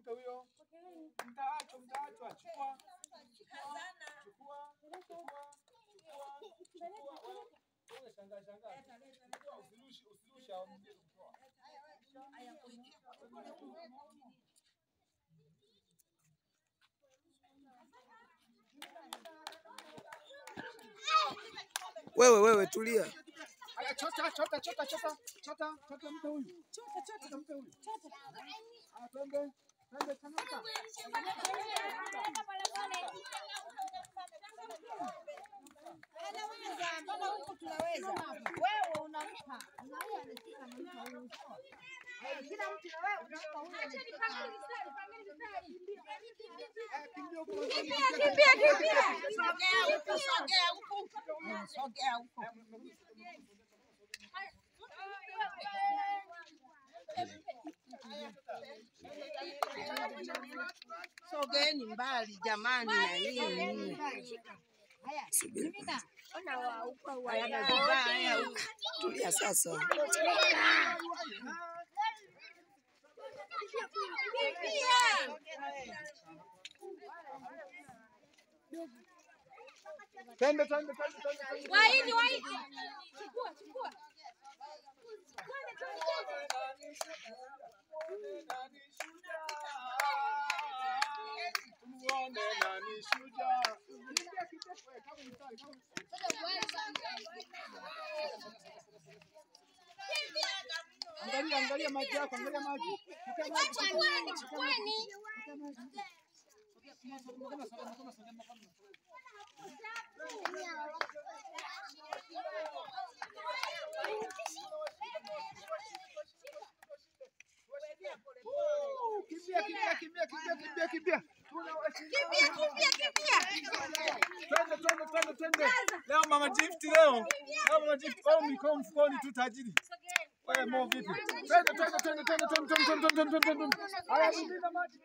mpe huyo. Mtaachwa. Chukua. Shangaa. Usilusha mwingine kutoa. Wewe tulia. Chota mpe huyu. Chota mpe huyu. Twende changamka. Tunaweza. Wewe unampa. Unaona anashika anampa huyu. Kila mtu na wewe unampa huyu. Kimbia. Sogea huko. Sogeeni mbali jamani na nini? Tulia sasa. Twende. Waidi. Chukua. Muone nani shujaa. Angalia maji yako, maji. Chukueni. Kimbia. Twende. Leo mama gift leo. Mama gift mikono mfukoni tu tajiri. Wewe mo vipi? Twende. Haya mimina maji.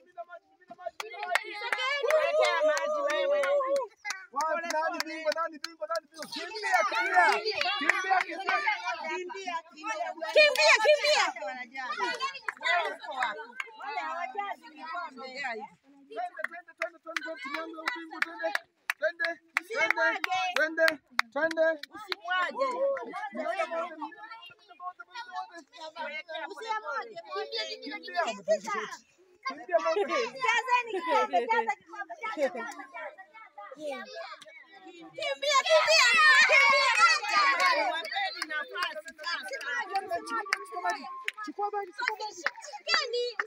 Weka maji wewe. Nani bingo? Kimbia. Wewe uko wapi? Wale hawajaji mikombe. Twende.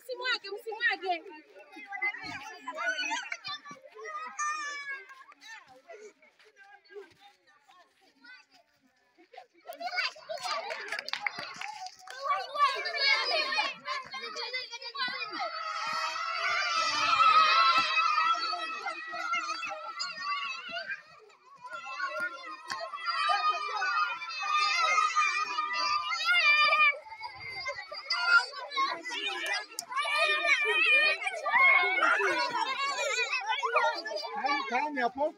Usimwage. Usimwage. Kaeni hapo.